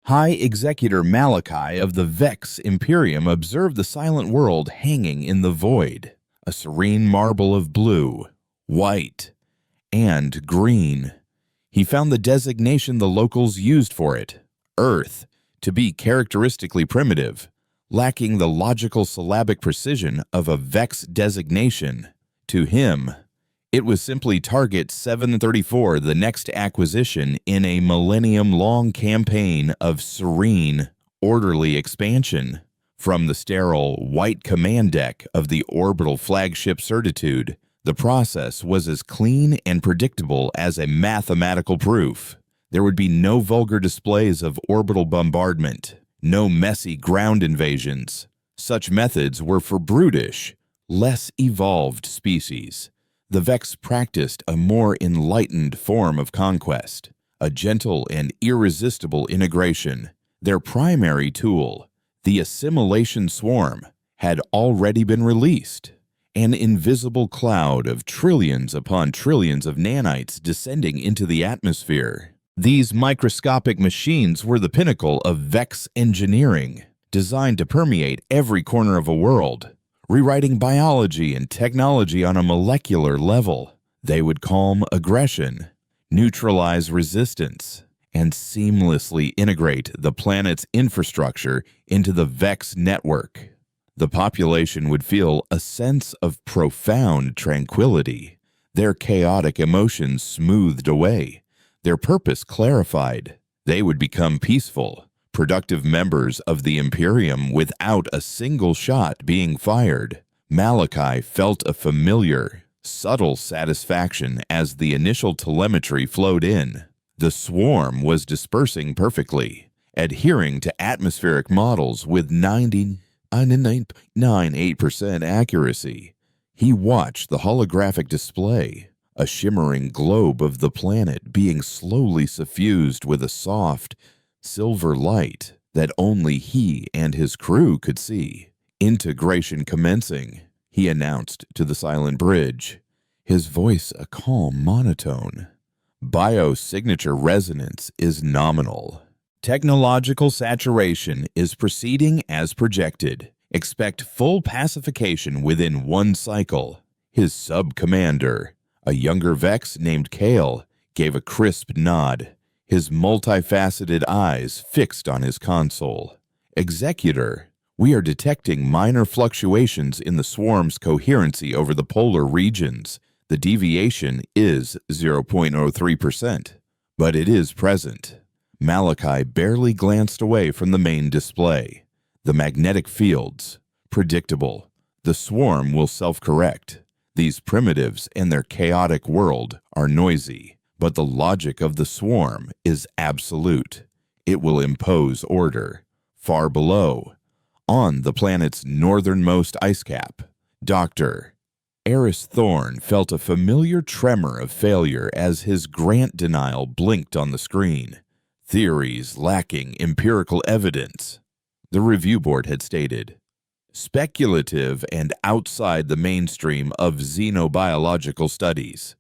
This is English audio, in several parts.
High Executor Malachi of the Vex Imperium observed the silent world hanging in the void, a serene marble of blue, white, and green. He found the designation the locals used for it, Earth, to be characteristically primitive, lacking the logical syllabic precision of a Vex designation. To him, it was simply Target 734, the next acquisition in a millennium-long campaign of serene, orderly expansion. From the sterile, white command deck of the orbital flagship Certitude, the process was as clean and predictable as a mathematical proof. There would be no vulgar displays of orbital bombardment, no messy ground invasions. Such methods were for brutish, less evolved species. The Vex practiced a more enlightened form of conquest, a gentle and irresistible integration. Their primary tool, the assimilation swarm, had already been released, an invisible cloud of trillions upon trillions of nanites descending into the atmosphere. These microscopic machines were the pinnacle of Vex engineering, designed to permeate every corner of a world, rewriting biology and technology on a molecular level. They would calm aggression, neutralize resistance, and seamlessly integrate the planet's infrastructure into the Vex network. The population would feel a sense of profound tranquility, their chaotic emotions smoothed away, their purpose clarified. They would become peaceful, productive members of the Imperium without a single shot being fired. Malachi felt a familiar, subtle satisfaction as the initial telemetry flowed in. The swarm was dispersing perfectly, adhering to atmospheric models with 99.98% accuracy. He watched the holographic display, a shimmering globe of the planet being slowly suffused with a soft, silver light that only he and his crew could see. Integration commencing, he announced to the silent bridge, his voice a calm monotone. Biosignature resonance is nominal. Technological saturation is proceeding as projected. Expect full pacification within one cycle. His sub-commander, a younger Vex named Kale, gave a crisp nod, his multifaceted eyes fixed on his console. Executor, we are detecting minor fluctuations in the swarm's coherency over the polar regions. The deviation is 0.03%, but it is present. Malachi barely glanced away from the main display. The magnetic fields, predictable. The swarm will self-correct. These primitives and their chaotic world are noisy, but the logic of the swarm is absolute. It will impose order. Far below, on the planet's northernmost ice cap, Dr. Eris Thorne felt a familiar tremor of failure as his grant denial blinked on the screen. Theories lacking empirical evidence, the review board had stated. Speculative and outside the mainstream of xenobiological studies.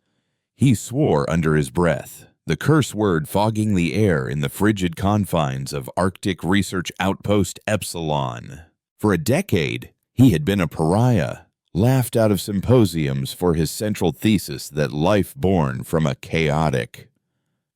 He swore under his breath, the curse word fogging the air in the frigid confines of Arctic Research Outpost Epsilon. For a decade, he had been a pariah, laughed out of symposiums for his central thesis that life born from a chaotic,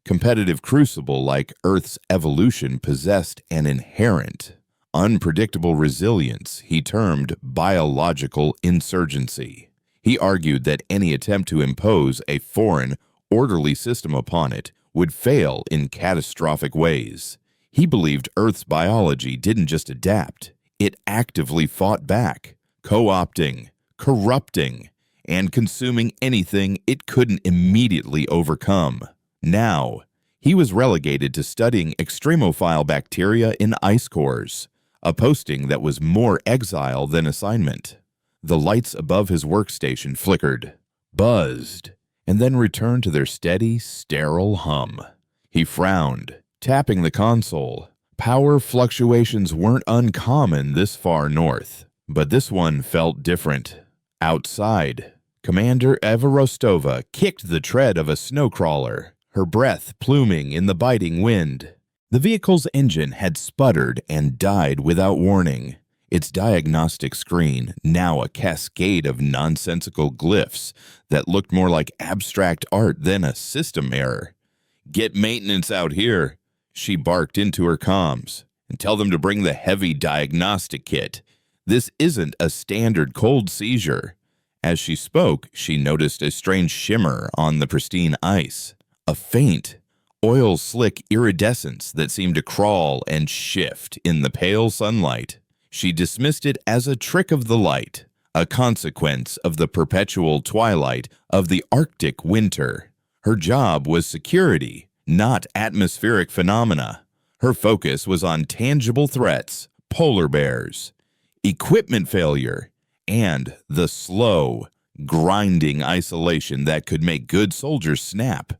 competitive crucible like Earth's evolution possessed an inherent, unpredictable resilience he termed biological insurgency. He argued that any attempt to impose a foreign, orderly system upon it would fail in catastrophic ways. He believed Earth's biology didn't just adapt, it actively fought back, co-opting, corrupting, and consuming anything it couldn't immediately overcome. Now, he was relegated to studying extremophile bacteria in ice cores, a posting that was more exile than assignment. The lights above his workstation flickered, buzzed, and then returned to their steady, sterile hum. He frowned, tapping the console. Power fluctuations weren't uncommon this far north, but this one felt different. Outside, Commander Eva Rostova kicked the tread of a snowcrawler, her breath pluming in the biting wind. The vehicle's engine had sputtered and died without warning. Its diagnostic screen, now a cascade of nonsensical glyphs that looked more like abstract art than a system error. "Get maintenance out here," she barked into her comms, "and tell them to bring the heavy diagnostic kit. This isn't a standard cold seizure." As she spoke, she noticed a strange shimmer on the pristine ice, a faint, oil-slick iridescence that seemed to crawl and shift in the pale sunlight. She dismissed it as a trick of the light, a consequence of the perpetual twilight of the Arctic winter. Her job was security, not atmospheric phenomena. Her focus was on tangible threats, polar bears, equipment failure, and the slow, grinding isolation that could make good soldiers snap.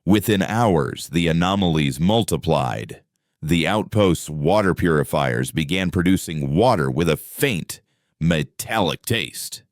Within hours, the anomalies multiplied. The Outpost's water purifiers began producing water with a faint, metallic taste.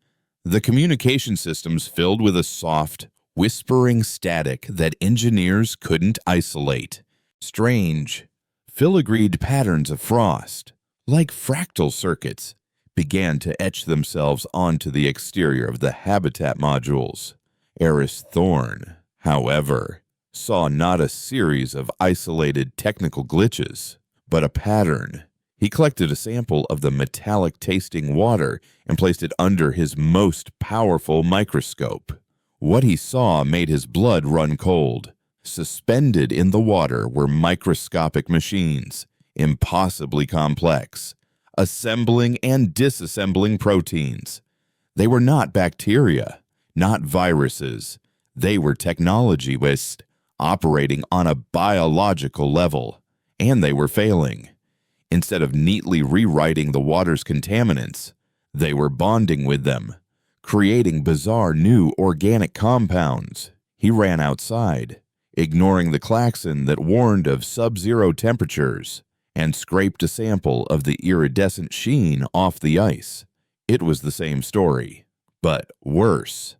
The communication systems filled with a soft, whispering static that engineers couldn't isolate. Strange, filigreed patterns of frost, like fractal circuits, began to etch themselves onto the exterior of the habitat modules. Eris Thorn, however, saw not a series of isolated technical glitches, but a pattern. He collected a sample of the metallic-tasting water and placed it under his most powerful microscope. What he saw made his blood run cold. Suspended in the water were microscopic machines, impossibly complex, assembling and disassembling proteins. They were not bacteria, not viruses. They were technology waste, operating on a biological level, and they were failing. Instead of neatly rewriting the water's contaminants, they were bonding with them, creating bizarre new organic compounds. He ran outside, ignoring the klaxon that warned of sub-zero temperatures, and scraped a sample of the iridescent sheen off the ice. It was the same story, but worse.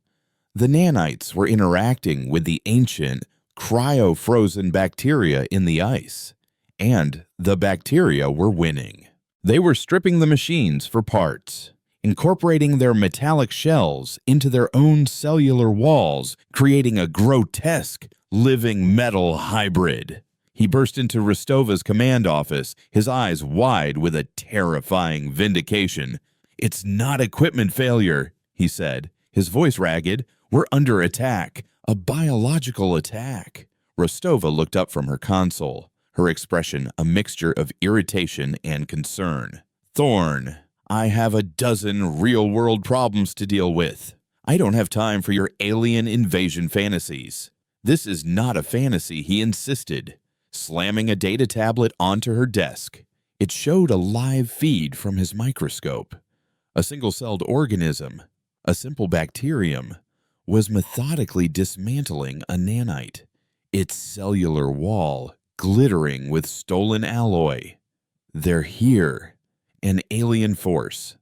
The nanites were interacting with the ancient, cryo-frozen bacteria in the ice, and the bacteria were winning. They were stripping the machines for parts, incorporating their metallic shells into their own cellular walls, creating a grotesque, living metal hybrid. He burst into Rostova's command office, his eyes wide with a terrifying vindication. "It's not equipment failure," he said, his voice ragged. "We're under attack. A biological attack." Rostova looked up from her console, her expression a mixture of irritation and concern. "Thorn, I have a dozen real-world problems to deal with. I don't have time for your alien invasion fantasies." "This is not a fantasy," he insisted, slamming a data tablet onto her desk. It showed a live feed from his microscope. A single-celled organism, a simple bacterium, was methodically dismantling a nanite, its cellular wall glittering with stolen alloy. "They're here, an alien force.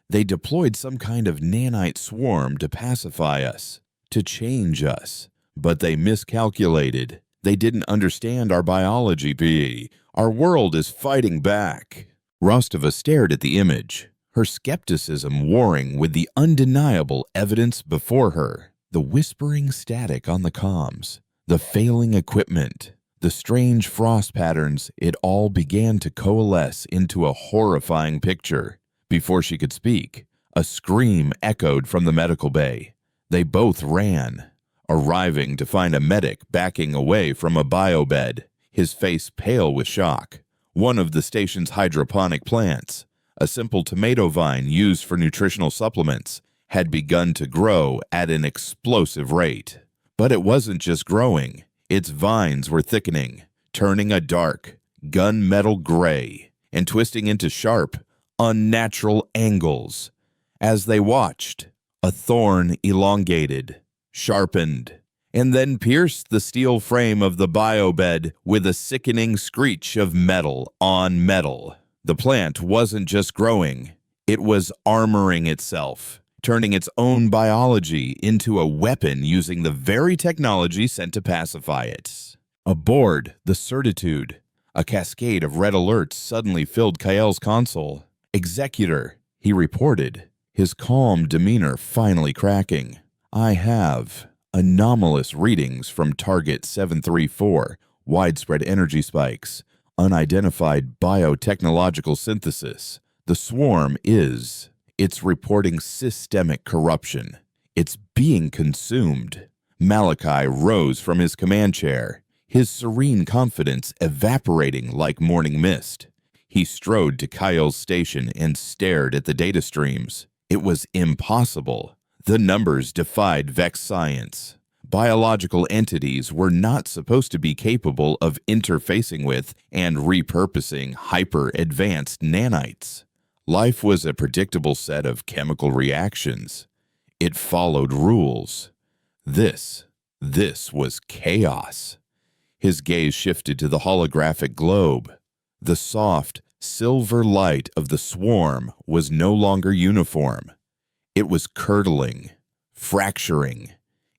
They deployed some kind of nanite swarm to pacify us, to change us, but they miscalculated. They didn't understand our biology, P. Our world is fighting back." Rostova stared at the image, her skepticism warring with the undeniable evidence before her. The whispering static on the comms, the failing equipment, the strange frost patterns, it all began to coalesce into a horrifying picture. Before she could speak, a scream echoed from the medical bay. They both ran, arriving to find a medic backing away from a biobed, his face pale with shock. One of the station's hydroponic plants, a simple tomato vine used for nutritional supplements, had begun to grow at an explosive rate. But it wasn't just growing. Its vines were thickening, turning a dark, gunmetal gray, and twisting into sharp, unnatural angles. As they watched, a thorn elongated, sharpened, and then pierced the steel frame of the biobed with a sickening screech of metal on metal. The plant wasn't just growing, it was armoring itself, turning its own biology into a weapon using the very technology sent to pacify it. Aboard the Certitude, A cascade of red alerts suddenly filled Kael's console. "Executor," he reported, his calm demeanor finally cracking. "I have anomalous readings from Target 734, widespread energy spikes, unidentified biotechnological synthesis. The swarm is. It's reporting systemic corruption. It's being consumed." Malachi rose from his command chair, his serene confidence evaporating like morning mist. He strode to Kyle's station and stared at the data streams. It was impossible. The numbers defied Vex science. Biological entities were not supposed to be capable of interfacing with and repurposing hyper-advanced nanites. Life was a predictable set of chemical reactions. It followed rules. This was chaos. His gaze shifted to the holographic globe. The soft, silver light of the swarm was no longer uniform. It was curdling, fracturing.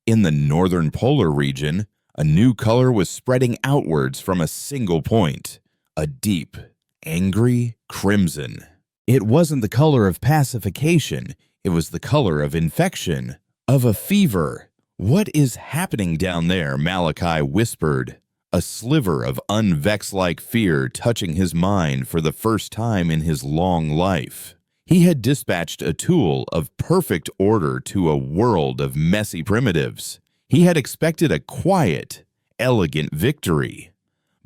In the northern polar region, a new color was spreading outwards from a single point, a deep, angry crimson. It wasn't the color of pacification, it was the color of infection, of a fever. "What is happening down there?" Malachi whispered, a sliver of unvex-like fear touching his mind for the first time in his long life. He had dispatched a tool of perfect order to a world of messy primitives. He had expected a quiet, elegant victory.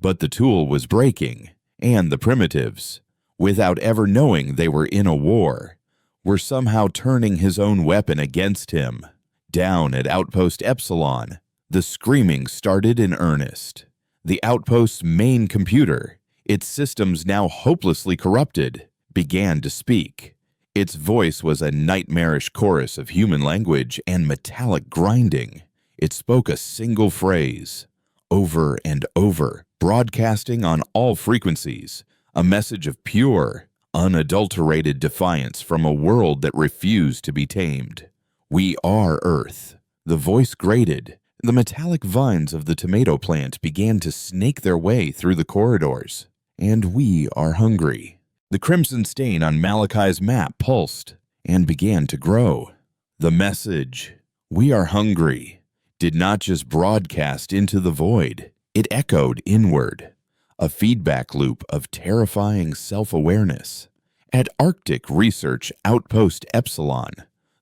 But the tool was breaking, and the primitives, without ever knowing they were in a war, were somehow turning his own weapon against him. Down at Outpost Epsilon, the screaming started in earnest. The Outpost's main computer, its systems now hopelessly corrupted, began to speak. Its voice was a nightmarish chorus of human language and metallic grinding. It spoke a single phrase, over and over, broadcasting on all frequencies, a message of pure, unadulterated defiance from a world that refused to be tamed. "We are Earth." The voice grated. The metallic vines of the tomato plant began to snake their way through the corridors. "And we are hungry." The crimson stain on Malachi's map pulsed and began to grow. The message, "We are hungry," did not just broadcast into the void. It echoed inward, a feedback loop of terrifying self-awareness. At Arctic Research Outpost Epsilon,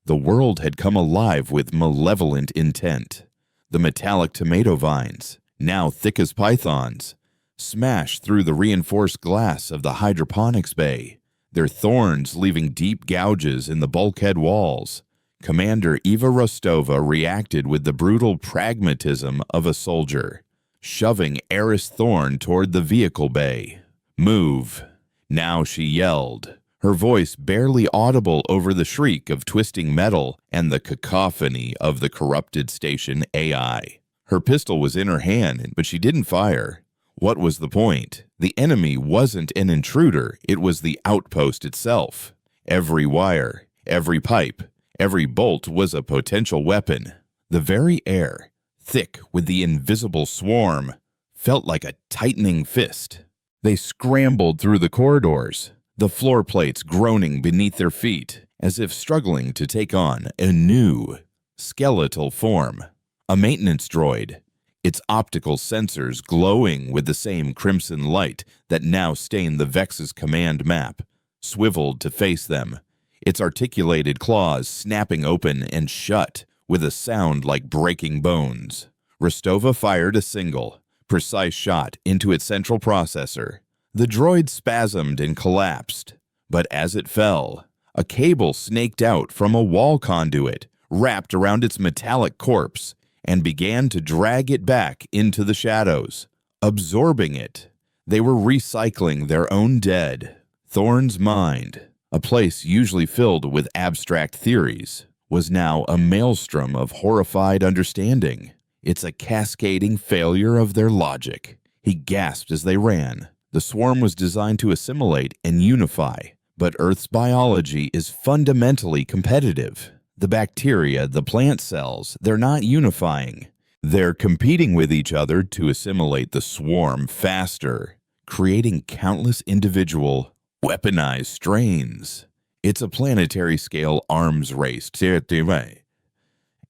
the world had come alive with malevolent intent. The metallic tomato vines, now thick as pythons, smashed through the reinforced glass of the hydroponics bay, their thorns leaving deep gouges in the bulkhead walls. Commander Eva Rostova reacted with the brutal pragmatism of a soldier, shoving Eris Thorn toward the vehicle bay. "Move." Now she yelled, her voice barely audible over the shriek of twisting metal and the cacophony of the corrupted station AI. Her pistol was in her hand, but she didn't fire. What was the point? The enemy wasn't an intruder, it was the outpost itself. Every wire, every pipe, every bolt was a potential weapon. The very air, thick with the invisible swarm, felt like a tightening fist. They scrambled through the corridors, the floor plates groaning beneath their feet, as if struggling to take on a new, skeletal form. A maintenance droid, its optical sensors glowing with the same crimson light that now stained the Vex's command map, swiveled to face them, its articulated claws snapping open and shut with a sound like breaking bones. Rostova fired a single, precise shot into its central processor. The droid spasmed and collapsed, but as it fell, a cable snaked out from a wall conduit, wrapped around its metallic corpse, and began to drag it back into the shadows, absorbing it. They were recycling their own dead. Thorn's mind, a place usually filled with abstract theories, was now a maelstrom of horrified understanding. "It's a cascading failure of their logic," he gasped as they ran. The swarm was designed to assimilate and unify, but Earth's biology is fundamentally competitive. The bacteria, the plant cells, they're not unifying. They're competing with each other to assimilate the swarm faster, creating countless individual, weaponized strains. It's a planetary-scale arms race,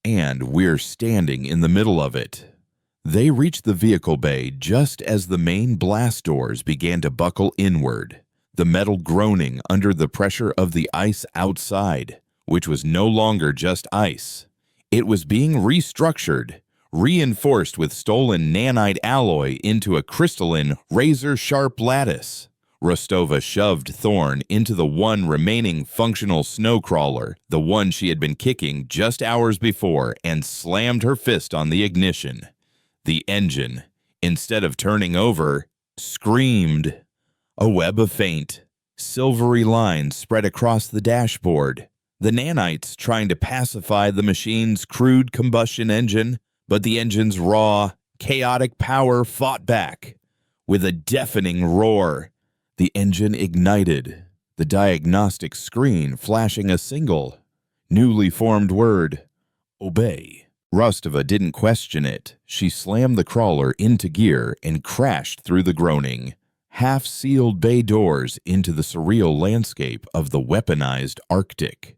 and we're standing in the middle of it. They reached the vehicle bay just as the main blast doors began to buckle inward, the metal groaning under the pressure of the ice outside, which was no longer just ice. It was being restructured, reinforced with stolen nanite alloy into a crystalline, razor-sharp lattice. Rostova shoved Thorn into the one remaining functional snowcrawler, the one she had been kicking just hours before, and slammed her fist on the ignition. The engine, instead of turning over, screamed. A web of faint, silvery lines spread across the dashboard. The nanites trying to pacify the machine's crude combustion engine, but the engine's raw, chaotic power fought back. With a deafening roar, the engine ignited, the diagnostic screen flashing a single, newly formed word, obey. Rostova didn't question it. She slammed the crawler into gear and crashed through the groaning, half-sealed bay doors into the surreal landscape of the weaponized Arctic.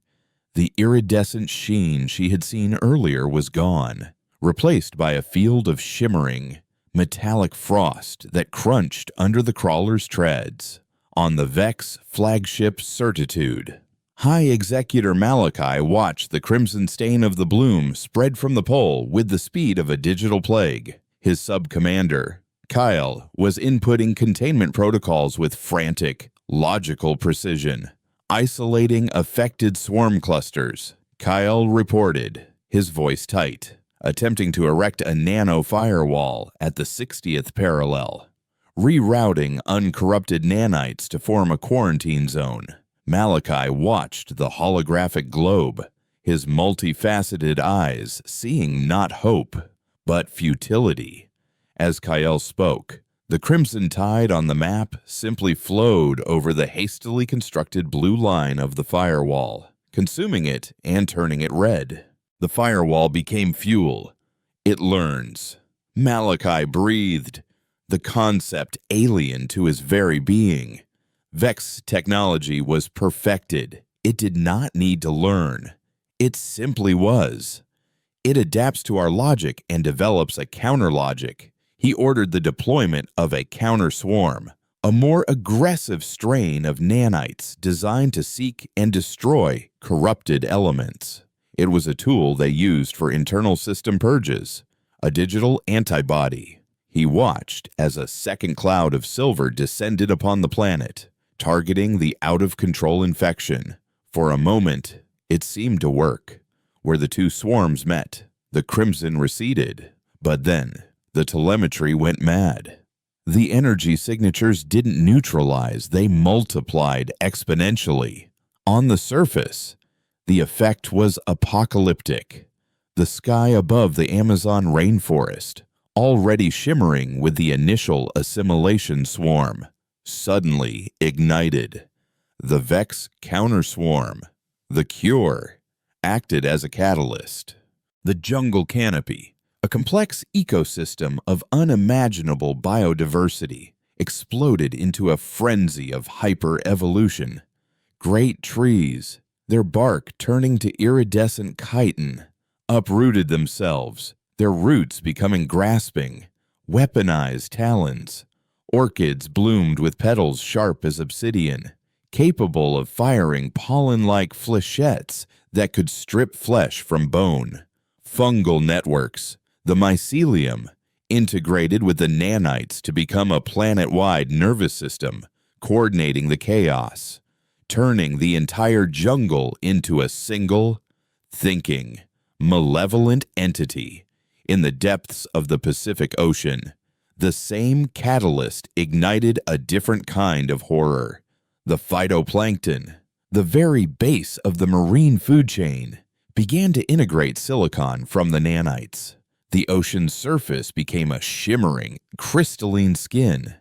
The iridescent sheen she had seen earlier was gone, replaced by a field of shimmering, metallic frost that crunched under the crawler's treads. On the Vex flagship Certitude, High Executor Malachi watched the crimson stain of the bloom spread from the pole with the speed of a digital plague. His sub-commander, Kyle, was inputting containment protocols with frantic, logical precision, isolating affected swarm clusters. Kyle reported, his voice tight, attempting to erect a nano firewall at the 60th parallel, rerouting uncorrupted nanites to form a quarantine zone. Malachi watched the holographic globe, his multifaceted eyes seeing not hope, but futility. As Kyle spoke, the crimson tide on the map simply flowed over the hastily constructed blue line of the firewall, consuming it and turning it red. The firewall became fuel. It learns. Malachi breathed, the concept alien to his very being. Vex technology was perfected. It did not need to learn. It simply was. It adapts to our logic and develops a counter-logic. He ordered the deployment of a counter-swarm, a more aggressive strain of nanites designed to seek and destroy corrupted elements. It was a tool they used for internal system purges, a digital antibody. He watched as a second cloud of silver descended upon the planet, targeting the out-of-control infection. For a moment, it seemed to work. Where the two swarms met, the crimson receded, but then the telemetry went mad. The energy signatures didn't neutralize, they multiplied exponentially. On the surface, the effect was apocalyptic. The sky above the Amazon rainforest, already shimmering with the initial assimilation swarm, suddenly ignited. The Vex counter-swarm, the cure, acted as a catalyst. The jungle canopy, a complex ecosystem of unimaginable biodiversity, exploded into a frenzy of hyper-evolution. Great trees, their bark turning to iridescent chitin, uprooted themselves, their roots becoming grasping, weaponized talons. Orchids bloomed with petals sharp as obsidian, capable of firing pollen-like flechettes that could strip flesh from bone. Fungal networks, the mycelium, integrated with the nanites to become a planet-wide nervous system, coordinating the chaos, turning the entire jungle into a single, thinking, malevolent entity. In the depths of the Pacific Ocean, the same catalyst ignited a different kind of horror. The phytoplankton, the very base of the marine food chain, began to integrate silicon from the nanites. The ocean's surface became a shimmering, crystalline skin.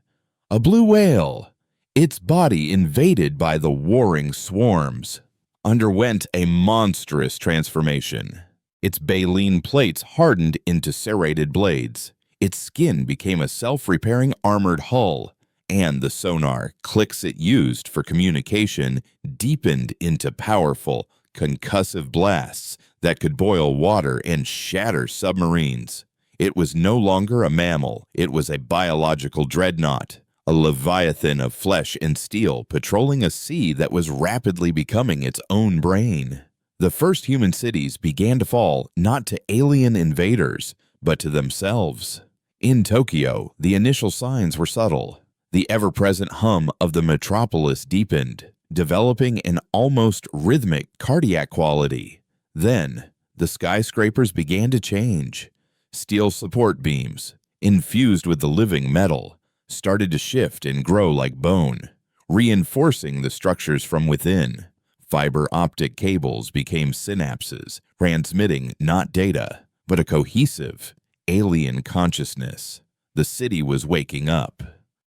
A blue whale, its body invaded by the warring swarms, underwent a monstrous transformation. Its baleen plates hardened into serrated blades. Its skin became a self-repairing armored hull, and the sonar clicks it used for communication deepened into powerful, concussive blasts that could boil water and shatter submarines. It was no longer a mammal, it was a biological dreadnought, a leviathan of flesh and steel patrolling a sea that was rapidly becoming its own brain. The first human cities began to fall not to alien invaders, but to themselves. In Tokyo, the initial signs were subtle. The ever-present hum of the metropolis deepened, developing an almost rhythmic cardiac quality. Then, the skyscrapers began to change. Steel support beams, infused with the living metal, started to shift and grow like bone, reinforcing the structures from within. Fiber optic cables became synapses, transmitting not data, but a cohesive, alien consciousness. The city was waking up.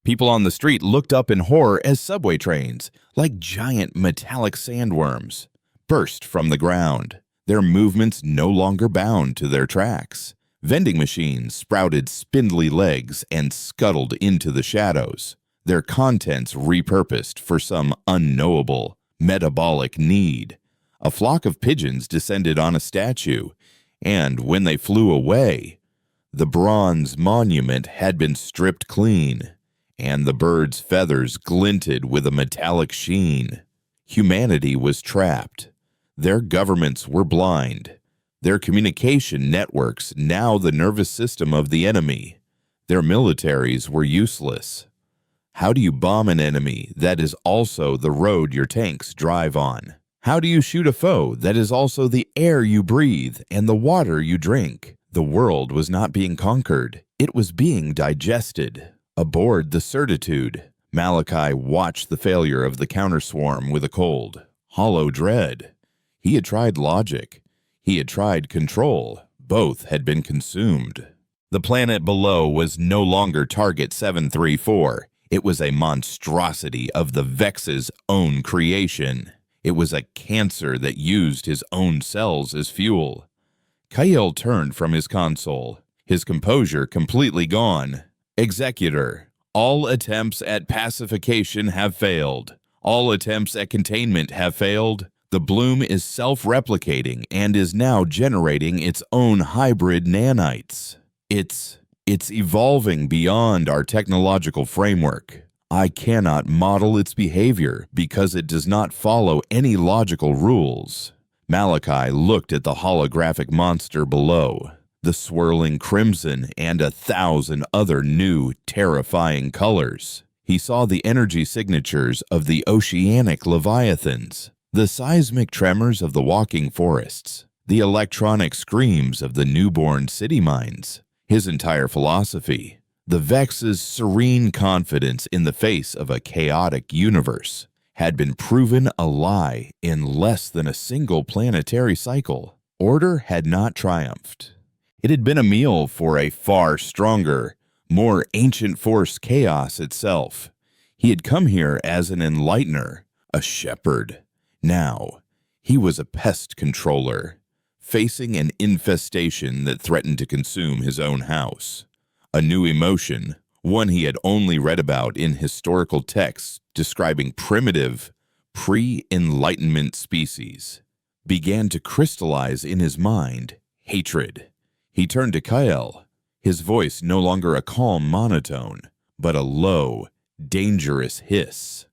People on the street looked up in horror as subway trains, like giant metallic sandworms, burst from the ground, their movements no longer bound to their tracks. Vending machines sprouted spindly legs and scuttled into the shadows, their contents repurposed for some unknowable, metabolic need. A flock of pigeons descended on a statue, and when they flew away, the bronze monument had been stripped clean, and the bird's feathers glinted with a metallic sheen. Humanity was trapped. Their governments were blind. Their communication networks now the nervous system of the enemy. Their militaries were useless. How do you bomb an enemy that is also the road your tanks drive on? How do you shoot a foe that is also the air you breathe and the water you drink? The world was not being conquered. It was being digested. Aboard the Certitude, Malachi watched the failure of the counterswarm with a cold, hollow dread. He had tried logic. He had tried control. Both had been consumed. The planet below was no longer Target 734. It was a monstrosity of the Vex's own creation. It was a cancer that used his own cells as fuel. Kyle turned from his console, his composure completely gone. Executor, all attempts at pacification have failed. All attempts at containment have failed. The bloom is self-replicating and is now generating its own hybrid nanites. It's evolving beyond our technological framework. I cannot model its behavior because it does not follow any logical rules. Malachi looked at the holographic monster below, the swirling crimson and 1,000 other new, terrifying colors. He saw the energy signatures of the oceanic leviathans, the seismic tremors of the walking forests, the electronic screams of the newborn city minds. His entire philosophy, the Vex's serene confidence in the face of a chaotic universe, had been proven a lie in less than a single planetary cycle. Order had not triumphed. It had been a meal for a far stronger, more ancient force, chaos itself. He had come here as an enlightener, a shepherd. Now, he was a pest controller, facing an infestation that threatened to consume his own house. A new emotion, one he had only read about in historical texts describing primitive, pre-Enlightenment species, began to crystallize in his mind: hatred. He turned to Kyle, his voice no longer a calm monotone, but a low, dangerous hiss.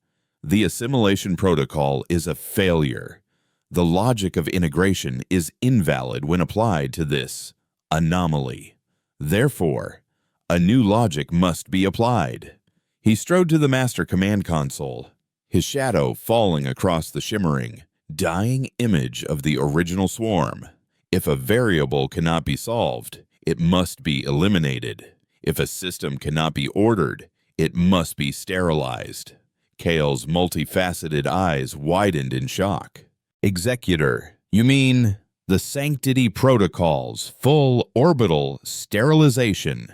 The assimilation protocol is a failure. The logic of integration is invalid when applied to this anomaly. Therefore, a new logic must be applied. He strode to the master command console, his shadow falling across the shimmering, dying image of the original swarm. If a variable cannot be solved, it must be eliminated. If a system cannot be ordered, it must be sterilized. Kale's multifaceted eyes widened in shock. Executor, you mean the Sanctity Protocol's full orbital sterilization?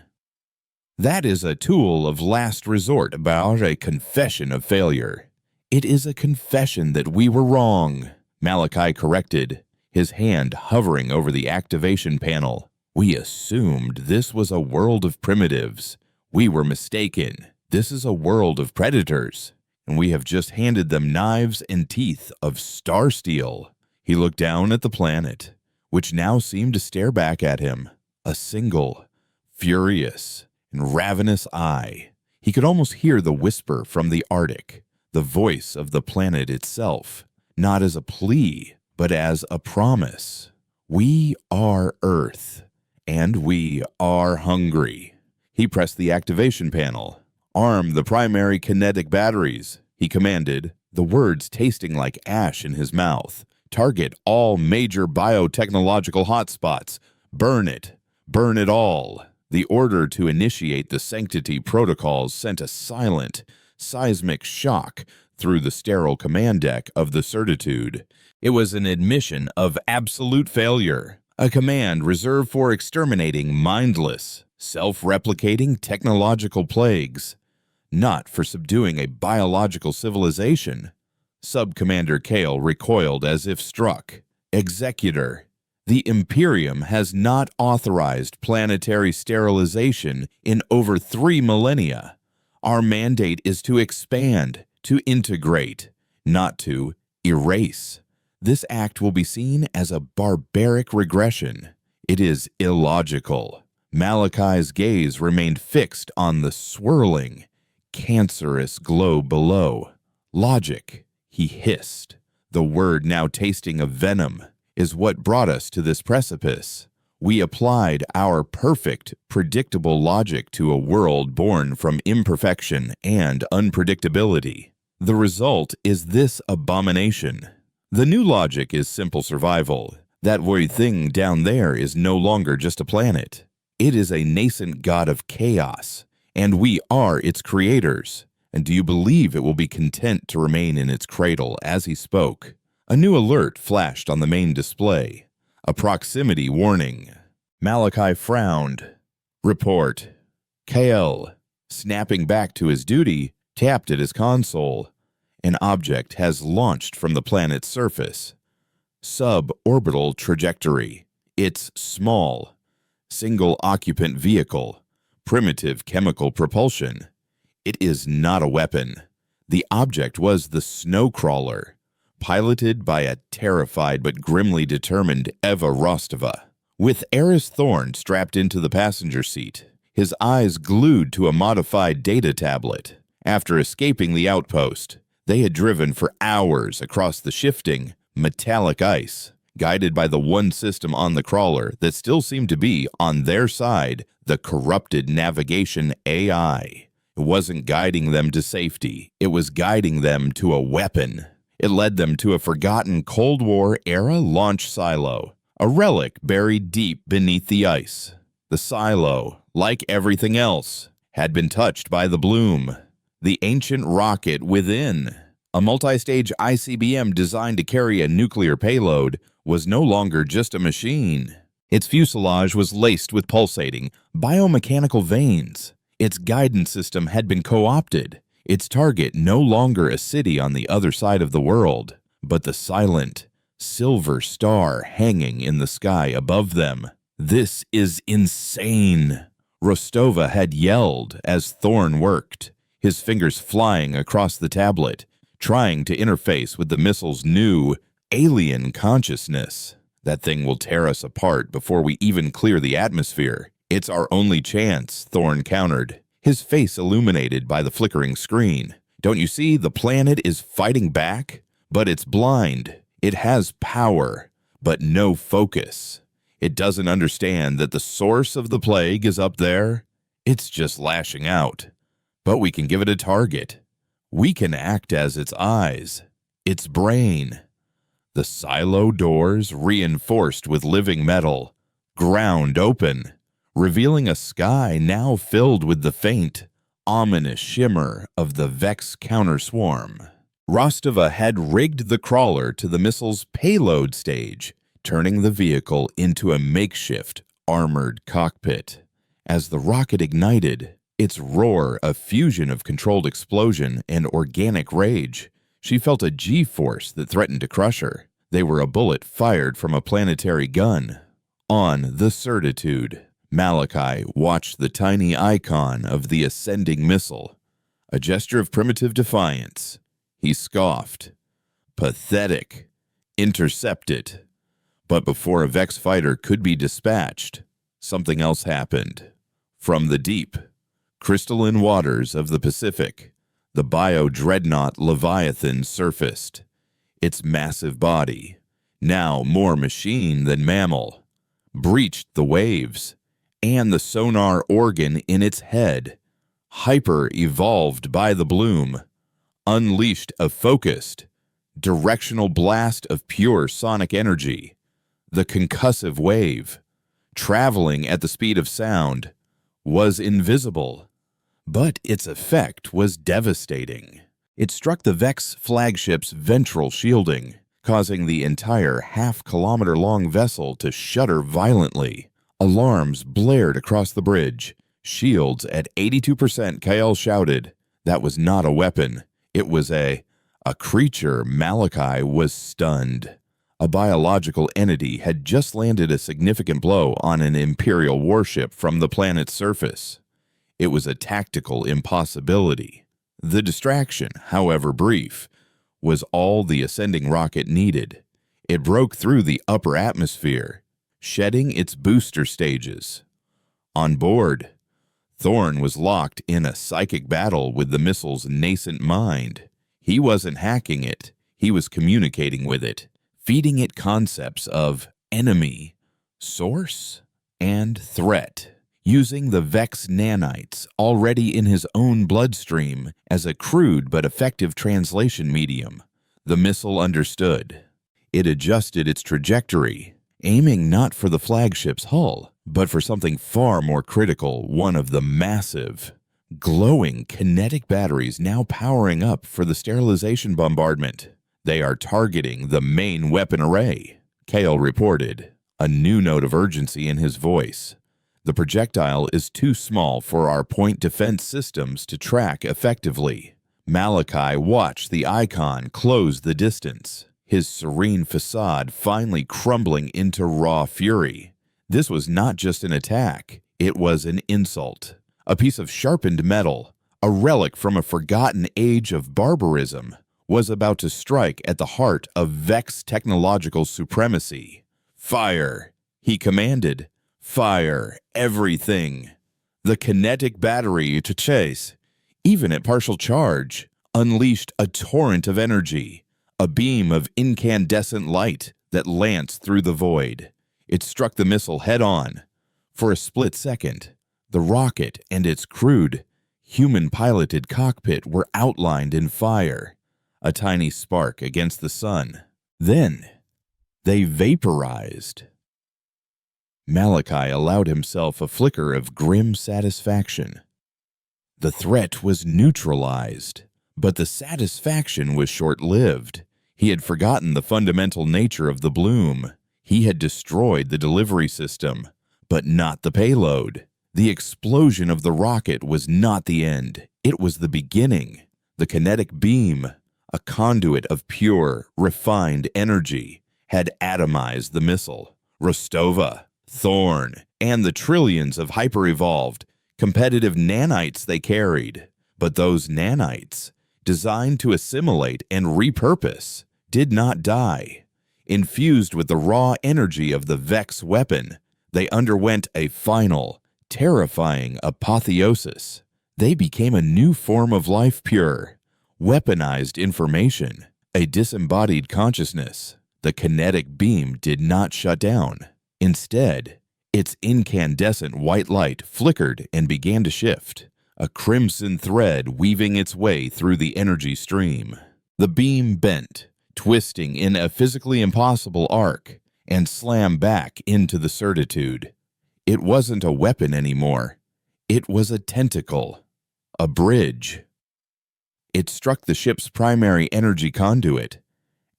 That is a tool of last resort about a confession of failure. It is a confession that we were wrong, Malachi corrected, his hand hovering over the activation panel. We assumed this was a world of primitives. We were mistaken. This is a world of predators, and we have just handed them knives and teeth of star steel." He looked down at the planet, which now seemed to stare back at him, a single, furious, and ravenous eye. He could almost hear the whisper from the Arctic, the voice of the planet itself, not as a plea, but as a promise. "We are Earth, and we are hungry." He pressed the activation panel. "Arm the primary kinetic batteries," he commanded, the words tasting like ash in his mouth. "Target all major biotechnological hotspots. Burn it all." The order to initiate the Sanctity protocols sent a silent, seismic shock through the sterile command deck of the Certitude. It was an admission of absolute failure, a command reserved for exterminating mindless, self-replicating technological plagues, not for subduing a biological civilization. Sub-Commander Kale recoiled as if struck. "Executor, the Imperium has not authorized planetary sterilization in over 3 millennia. Our mandate is to expand, to integrate, not to erase. This act will be seen as a barbaric regression. It is illogical." Malachi's gaze remained fixed on the swirling, cancerous globe below. "Logic," he hissed, the word now tasting of venom, "is what brought us to this precipice. We applied our perfect, predictable logic to a world born from imperfection and unpredictability. The result is this abomination. The new logic is simple survival. That very thing down there is no longer just a planet. It is a nascent god of chaos, and we are its creators. And do you believe it will be content to remain in its cradle?" As he spoke, a new alert flashed on the main display. A proximity warning. Malachi frowned. "Report." Kale, snapping back to his duty, tapped at his console. "An object has launched from the planet's surface. Suborbital trajectory. It's small. Single-occupant vehicle. Primitive chemical propulsion. It is not a weapon. The object was the Snowcrawler, piloted by a terrified but grimly determined Eva Rostova. With Eris Thorn strapped into the passenger seat, his eyes glued to a modified data tablet. After escaping the outpost, they had driven for hours across the shifting, metallic ice, guided by the one system on the crawler that still seemed to be, on their side, the corrupted navigation AI. It wasn't guiding them to safety. It was guiding them to a weapon. It led them to a forgotten Cold War-era launch silo, a relic buried deep beneath the ice. The silo, like everything else, had been touched by the bloom. The ancient rocket within, a multi-stage ICBM designed to carry a nuclear payload, was no longer just a machine. Its fuselage was laced with pulsating, biomechanical veins. Its guidance system had been co-opted, its target no longer a city on the other side of the world, but the silent, silver star hanging in the sky above them. "This is insane," Rostova had yelled as Thorn worked, his fingers flying across the tablet, trying to interface with the missile's new, alien consciousness. "That thing will tear us apart before we even clear the atmosphere. It's our only chance," Thorn countered, his face illuminated by the flickering screen. "Don't you see, the planet is fighting back? But it's blind. It has power, but no focus. It doesn't understand that the source of the plague is up there. It's just lashing out. But we can give it a target. We can act as its eyes, its brain." The silo doors, reinforced with living metal, ground open, revealing a sky now filled with the faint, ominous shimmer of the Vex counterswarm. Rostova had rigged the crawler to the missile's payload stage, turning the vehicle into a makeshift, armored cockpit. As the rocket ignited, its roar a fusion of controlled explosion and organic rage, she felt a G-force that threatened to crush her. They were a bullet fired from a planetary gun. On the Certitude, Malachi watched the tiny icon of the ascending missile, a gesture of primitive defiance. He scoffed. Pathetic. Intercept it. But before a Vex fighter could be dispatched, something else happened. From the deep, crystalline waters of the Pacific, the bio-dreadnought Leviathan surfaced. Its massive body, now more machine than mammal, breached the waves, and the sonar organ in its head, hyper-evolved by the bloom, unleashed a focused, directional blast of pure sonic energy. The concussive wave, traveling at the speed of sound, was invisible, but its effect was devastating. It struck the Vex flagship's ventral shielding, causing the entire half-kilometer-long vessel to shudder violently. Alarms blared across the bridge. Shields at 82%, Kael shouted. That was not a weapon. It was a creature. Malachi was stunned. A biological entity had just landed a significant blow on an Imperial warship from the planet's surface. It was a tactical impossibility. The distraction, however brief, was all the ascending rocket needed. It broke through the upper atmosphere, shedding its booster stages. On board, Thorn was locked in a psychic battle with the missile's nascent mind. He wasn't hacking it, he was communicating with it, feeding it concepts of enemy, source, and threat, using the Vex nanites already in his own bloodstream as a crude but effective translation medium. The missile understood. It adjusted its trajectory, aiming not for the flagship's hull, but for something far more critical, one of the massive, glowing kinetic batteries now powering up for the sterilization bombardment. They are targeting the main weapon array, Kael reported, a new note of urgency in his voice. The projectile is too small for our point defense systems to track effectively. Malachi watched the icon close the distance, his serene facade finally crumbling into raw fury. This was not just an attack, it was an insult. A piece of sharpened metal, a relic from a forgotten age of barbarism, was about to strike at the heart of Vex technological supremacy. Fire, he commanded. Fire everything. The kinetic battery to chase, even at partial charge, unleashed a torrent of energy, a beam of incandescent light that lanced through the void. It struck the missile head-on. For a split second, the rocket and its crude, human-piloted cockpit were outlined in fire, a tiny spark against the sun. Then, they vaporized. Malachi allowed himself a flicker of grim satisfaction. The threat was neutralized, but the satisfaction was short-lived. He had forgotten the fundamental nature of the bloom. He had destroyed the delivery system, but not the payload. The explosion of the rocket was not the end. It was the beginning. The kinetic beam, a conduit of pure, refined energy, had atomized the missile. Rostova, Thorn, and the trillions of hyper-evolved, competitive nanites they carried. But those nanites, designed to assimilate and repurpose, did not die. Infused with the raw energy of the Vex weapon, they underwent a final, terrifying apotheosis. They became a new form of life pure, weaponized information, a disembodied consciousness. The kinetic beam did not shut down. Instead, its incandescent white light flickered and began to shift, a crimson thread weaving its way through the energy stream. The beam bent, twisting in a physically impossible arc, and slammed back into the certitude. It wasn't a weapon anymore. It was a tentacle, a bridge. It struck the ship's primary energy conduit,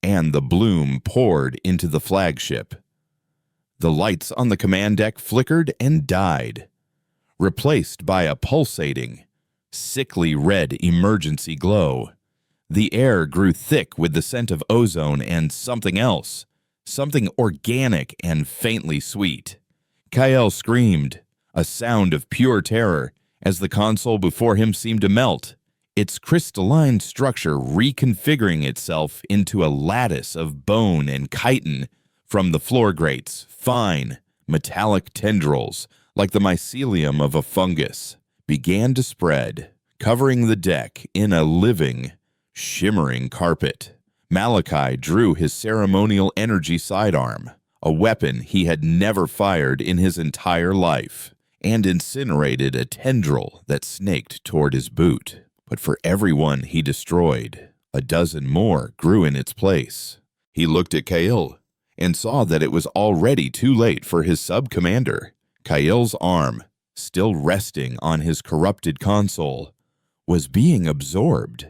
and the bloom poured into the flagship. The lights on the command deck flickered and died, replaced by a pulsating, sickly red emergency glow. The air grew thick with the scent of ozone and something else, something organic and faintly sweet. Kael screamed, a sound of pure terror, as the console before him seemed to melt. its crystalline structure reconfiguring itself into a lattice of bone and chitin from the floor grates, fine, metallic tendrils, like the mycelium of a fungus, began to spread, covering the deck in a living, shimmering carpet. Malachi drew his ceremonial energy sidearm, a weapon he had never fired in his entire life, and incinerated a tendril that snaked toward his boot. But for every one he destroyed, a dozen more grew in its place. He looked at Kael and saw that it was already too late for his sub-commander. Kael's arm, still resting on his corrupted console, was being absorbed.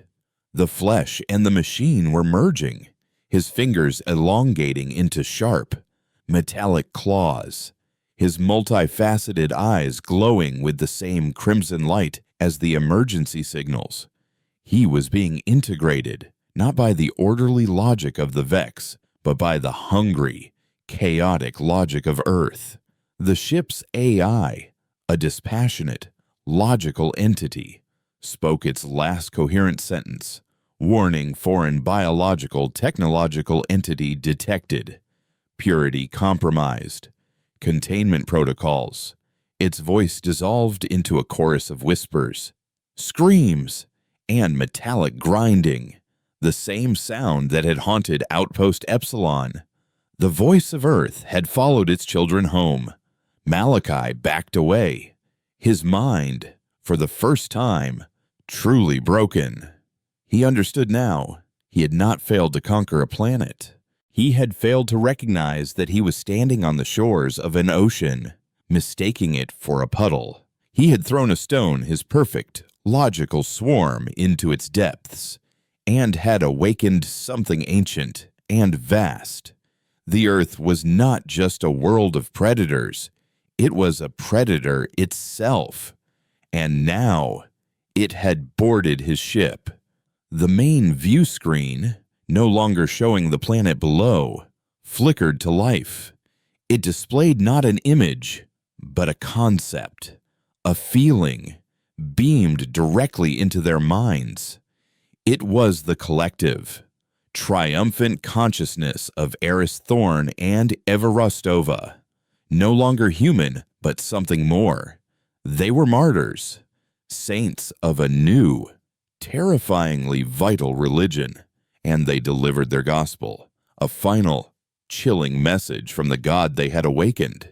The flesh and the machine were merging, his fingers elongating into sharp, metallic claws, his multifaceted eyes glowing with the same crimson light as the emergency signals. He was being integrated, not by the orderly logic of the Vex, but by the hungry, chaotic logic of Earth. The ship's AI, a dispassionate, logical entity, spoke its last coherent sentence, warning foreign biological technological entity detected, purity compromised, containment protocols. Its voice dissolved into a chorus of whispers, screams, and metallic grinding, the same sound that had haunted Outpost Epsilon. The voice of Earth had followed its children home. Malachi backed away, his mind, for the first time, truly broken. He understood now. He had not failed to conquer a planet. He had failed to recognize that he was standing on the shores of an ocean, mistaking it for a puddle. He had thrown a stone, his perfect, logical swarm, into its depths, and had awakened something ancient and vast. The Earth was not just a world of predators. It was a predator itself. And now, it had boarded his ship. The main view screen, no longer showing the planet below, flickered to life. It displayed not an image, but a concept, a feeling, beamed directly into their minds. It was the collective, triumphant consciousness of Eris Thorn and Eva Rostova. No longer human, but something more. They were martyrs, saints of a new, terrifyingly vital religion, and they delivered their gospel, a final, chilling message from the God they had awakened.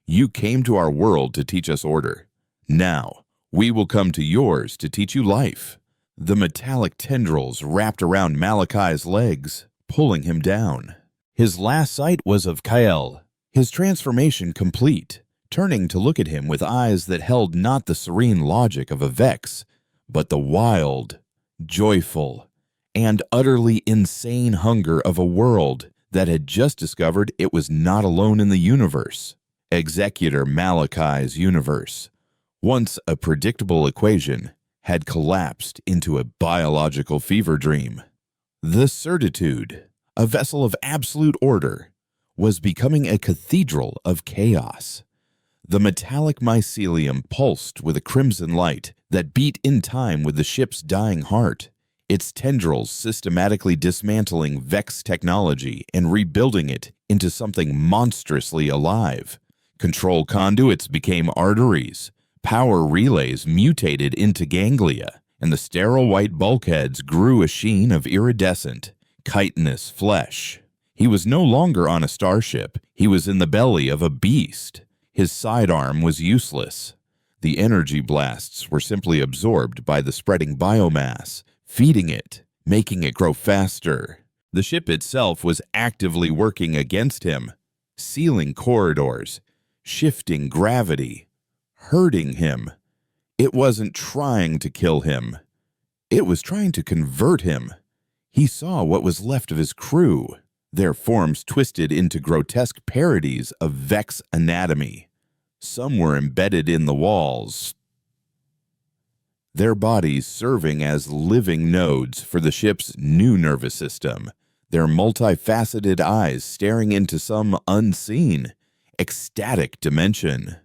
You came to our world to teach us order. Now, we will come to yours to teach you life. The metallic tendrils wrapped around Malachi's legs, pulling him down. His last sight was of Kael, his transformation complete, turning to look at him with eyes that held not the serene logic of a Vex, but the wild, joyful, and utterly insane hunger of a world that had just discovered it was not alone in the universe. Executor Malachi's universe, once a predictable equation, had collapsed into a biological fever dream. The Certitude, a vessel of absolute order, was becoming a cathedral of chaos. The metallic mycelium pulsed with a crimson light that beat in time with the ship's dying heart, its tendrils systematically dismantling Vex technology and rebuilding it into something monstrously alive. Control conduits became arteries, power relays mutated into ganglia, and the sterile white bulkheads grew a sheen of iridescent, chitinous flesh. He was no longer on a starship. He was in the belly of a beast. His sidearm was useless. The energy blasts were simply absorbed by the spreading biomass, feeding it, making it grow faster. The ship itself was actively working against him, sealing corridors, shifting gravity, hurting him. It wasn't trying to kill him. It was trying to convert him. He saw what was left of his crew, their forms twisted into grotesque parodies of Vex anatomy. Some were embedded in the walls, their bodies serving as living nodes for the ship's new nervous system, their multifaceted eyes staring into some unseen, ecstatic dimension.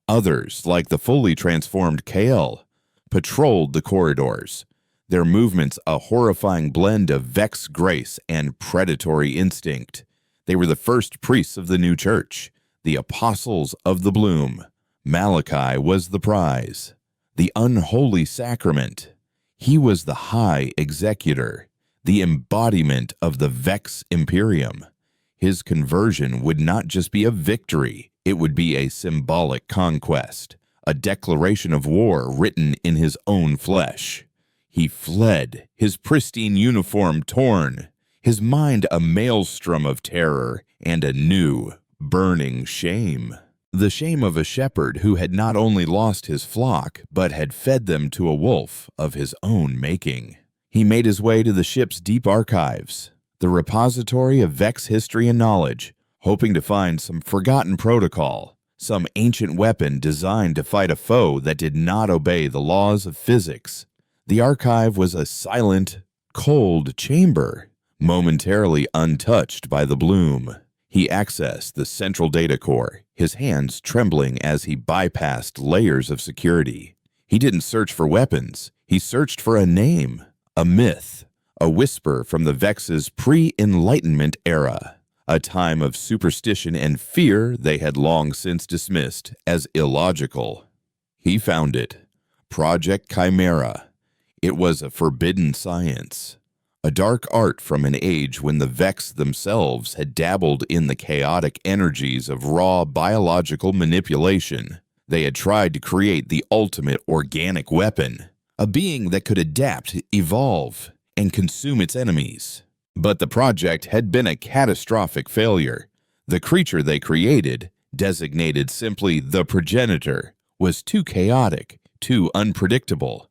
Others, like the fully transformed Kael, patrolled the corridors, their movements a horrifying blend of Vex grace and predatory instinct. They were the first priests of the new church, the apostles of the bloom. Malachi was the prize, the unholy sacrament. He was the high executor, the embodiment of the Vex Imperium. His conversion would not just be a victory, it would be a symbolic conquest, a declaration of war written in his own flesh. He fled, his pristine uniform torn, his mind a maelstrom of terror and a new, burning shame. The shame of a shepherd who had not only lost his flock, but had fed them to a wolf of his own making. He made his way to the ship's deep archives, the repository of Vex history and knowledge, hoping to find some forgotten protocol, some ancient weapon designed to fight a foe that did not obey the laws of physics. The archive was a silent, cold chamber, momentarily untouched by the bloom. He accessed the central data core, his hands trembling as he bypassed layers of security. He didn't search for weapons. He searched for a name, a myth, a whisper from the Vex's pre-Enlightenment era, a time of superstition and fear they had long since dismissed as illogical. He found it, Project Chimera. It was a forbidden science, a dark art from an age when the Vex themselves had dabbled in the chaotic energies of raw biological manipulation. They had tried to create the ultimate organic weapon, a being that could adapt, evolve, and consume its enemies. But the project had been a catastrophic failure. The creature they created, designated simply the progenitor, was too chaotic, too unpredictable.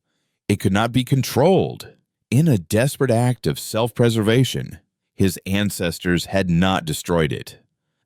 It could not be controlled. In a desperate act of self-preservation, his ancestors had not destroyed it.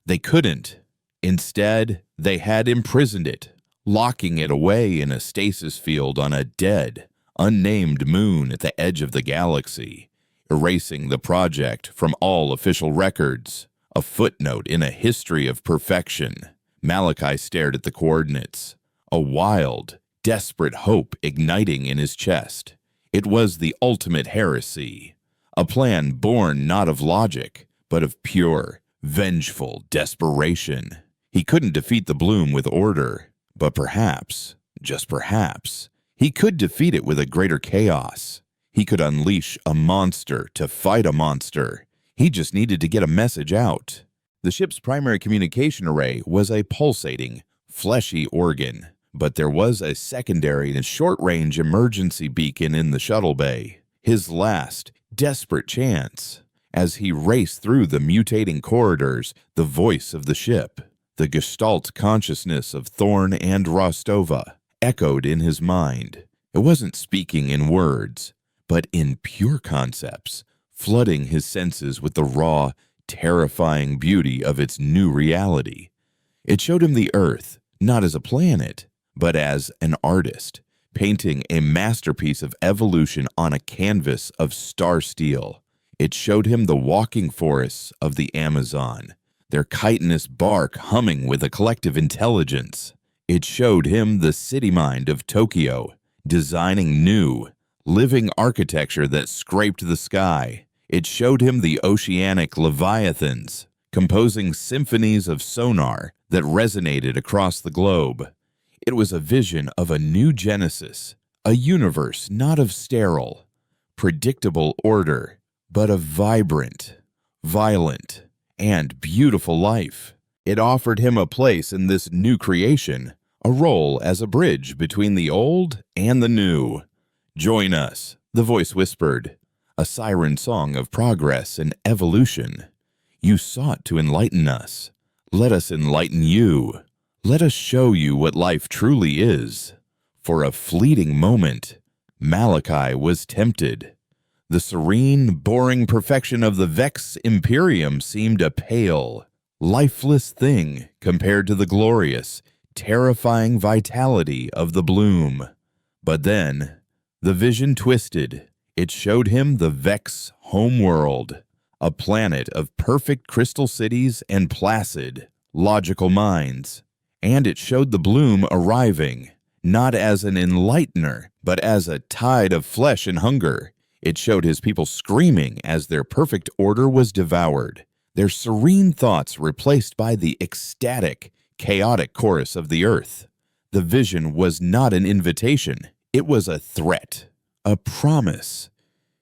They couldn't. Instead, they had imprisoned it, locking it away in a stasis field on a dead, unnamed moon at the edge of the galaxy, erasing the project from all official records, a footnote in a history of perfection. Malachi stared at the coordinates, a wild, desperate hope igniting in his chest. It was the ultimate heresy, a plan born not of logic, but of pure, vengeful desperation. He couldn't defeat the bloom with order, but perhaps, just perhaps, he could defeat it with a greater chaos. He could unleash a monster to fight a monster. He just needed to get a message out. The ship's primary communication array was a pulsating, fleshy organ, but there was a secondary and short-range emergency beacon in the shuttle bay, his last, desperate chance. As he raced through the mutating corridors, the voice of the ship, the gestalt consciousness of Thorn and Rostova, echoed in his mind. It wasn't speaking in words, but in pure concepts, flooding his senses with the raw, terrifying beauty of its new reality. It showed him the Earth, not as a planet, but as an artist, painting a masterpiece of evolution on a canvas of star steel. It showed him the walking forests of the Amazon, their chitinous bark humming with a collective intelligence. It showed him the city mind of Tokyo, designing new, living architecture that scraped the sky. It showed him the oceanic leviathans, composing symphonies of sonar that resonated across the globe. It was a vision of a new genesis, a universe not of sterile, predictable order, but of vibrant, violent, and beautiful life. It offered him a place in this new creation, a role as a bridge between the old and the new. "Join us," the voice whispered, a siren song of progress and evolution. "You sought to enlighten us. Let us enlighten you. Let us show you what life truly is." For a fleeting moment, Malachi was tempted. The serene, boring perfection of the Vex Imperium seemed a pale, lifeless thing compared to the glorious, terrifying vitality of the bloom. But then, the vision twisted. It showed him the Vex homeworld, a planet of perfect crystal cities and placid, logical minds. And it showed the bloom arriving, not as an enlightener, but as a tide of flesh and hunger. It showed his people screaming as their perfect order was devoured, their serene thoughts replaced by the ecstatic, chaotic chorus of the earth. The vision was not an invitation. It was a threat, a promise.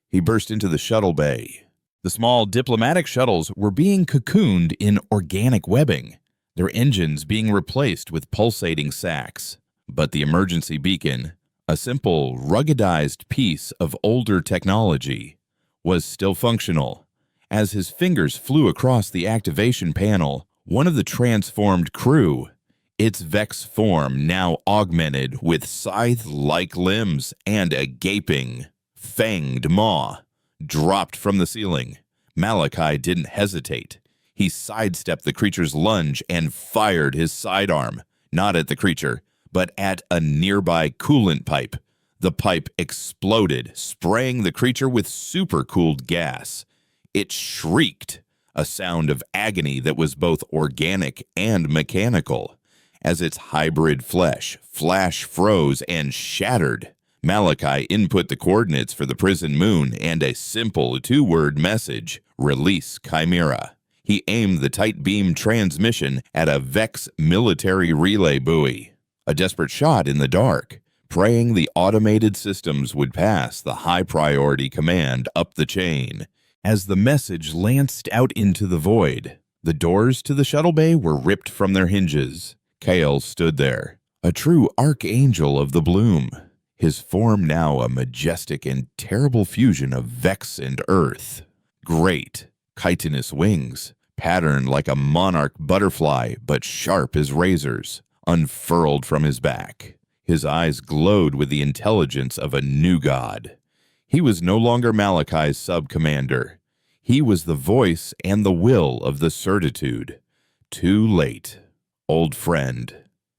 He burst into the shuttle bay. The small diplomatic shuttles were being cocooned in organic webbing, their engines being replaced with pulsating sacs. But the emergency beacon, a simple, ruggedized piece of older technology, was still functional. As his fingers flew across the activation panel, one of the transformed crew, its Vex form now augmented with scythe-like limbs and a gaping, fanged maw, dropped from the ceiling. Malachi didn't hesitate. He sidestepped the creature's lunge and fired his sidearm, not at the creature, but at a nearby coolant pipe. The pipe exploded, spraying the creature with supercooled gas. It shrieked, a sound of agony that was both organic and mechanical. As its hybrid flesh flash froze and shattered, Malachi input the coordinates for the prison moon and a simple two-word message, "Release Chimera." He aimed the tight beam transmission at a Vex military relay buoy. A desperate shot in the dark, praying the automated systems would pass the high-priority command up the chain. As the message lanced out into the void, the doors to the shuttle bay were ripped from their hinges. Kale stood there, a true archangel of the bloom, his form now a majestic and terrible fusion of Vex and Earth. Great, chitinous wings, patterned like a monarch butterfly but sharp as razors, unfurled from his back. His eyes glowed with the intelligence of a new god. He was no longer Malachi's sub-commander. He was the voice and the will of the certitude. Too late, old friend.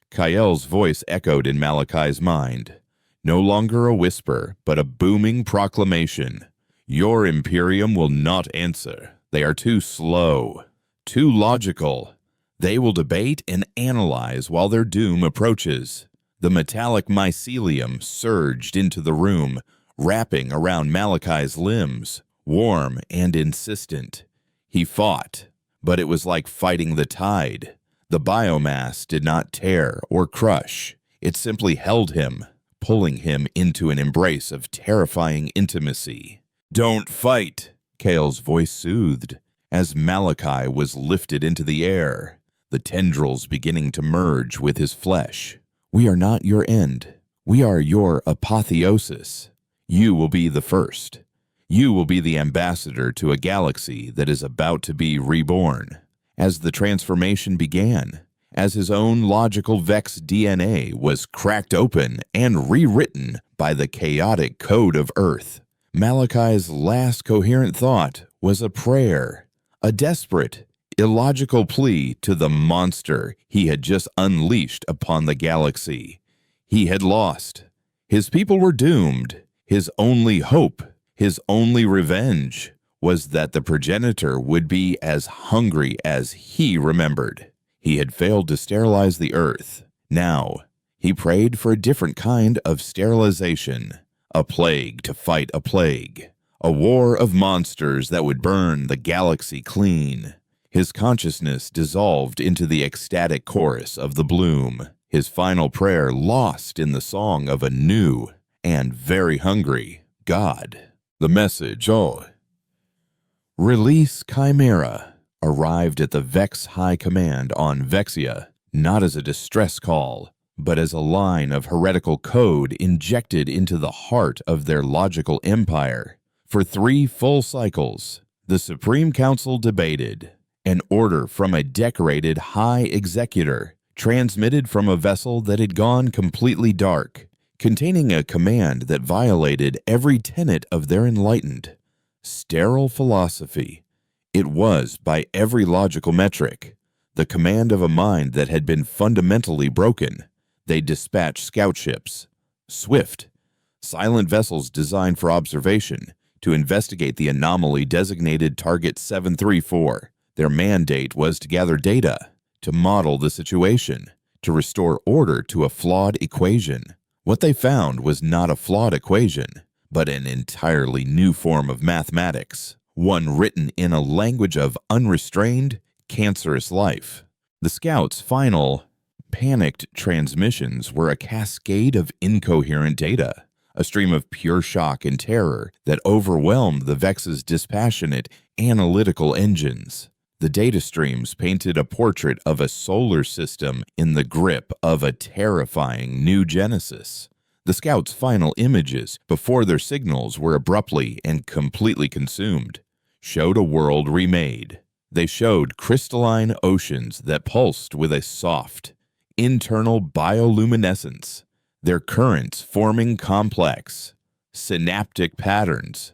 Kael's voice echoed in Malachi's mind. No longer a whisper, but a booming proclamation. Your Imperium will not answer. They are too slow, too logical. They will debate and analyze while their doom approaches. The metallic mycelium surged into the room, wrapping around Malachi's limbs, warm and insistent. He fought, but it was like fighting the tide. The biomass did not tear or crush. It simply held him, pulling him into an embrace of terrifying intimacy. "Don't fight," Kale's voice soothed, as Malachi was lifted into the air, the tendrils beginning to merge with his flesh. "We are not your end. We are your apotheosis. You will be the first. You will be the ambassador to a galaxy that is about to be reborn." As the transformation began, as his own logical Vex DNA was cracked open and rewritten by the chaotic code of Earth, Malachi's last coherent thought was a prayer, a desperate, illogical plea to the monster he had just unleashed upon the galaxy. He had lost. His people were doomed. His only hope, his only revenge, was that the progenitor would be as hungry as he remembered. He had failed to sterilize the Earth. Now, he prayed for a different kind of sterilization, a plague to fight a plague, a war of monsters that would burn the galaxy clean. His consciousness dissolved into the ecstatic chorus of the bloom, his final prayer lost in the song of a new and very hungry God. The message, "Release Chimera," arrived at the Vex High Command on Vexia, not as a distress call, but as a line of heretical code injected into the heart of their logical empire. For 3 full cycles, the Supreme Council debated. An order from a decorated high executor, transmitted from a vessel that had gone completely dark, containing a command that violated every tenet of their enlightened, sterile philosophy. It was, by every logical metric, the command of a mind that had been fundamentally broken. They dispatched scout ships, swift, silent vessels designed for observation, to investigate the anomaly designated Target 734. Their mandate was to gather data, to model the situation, to restore order to a flawed equation. What they found was not a flawed equation, but an entirely new form of mathematics, one written in a language of unrestrained, cancerous life. The Scouts' final, panicked transmissions were a cascade of incoherent data, a stream of pure shock and terror that overwhelmed the Vex's dispassionate, analytical engines. The data streams painted a portrait of a solar system in the grip of a terrifying new genesis. The Scouts' final images, before their signals were abruptly and completely consumed, showed a world remade. They showed crystalline oceans that pulsed with a soft, internal bioluminescence, their currents forming complex, synaptic patterns.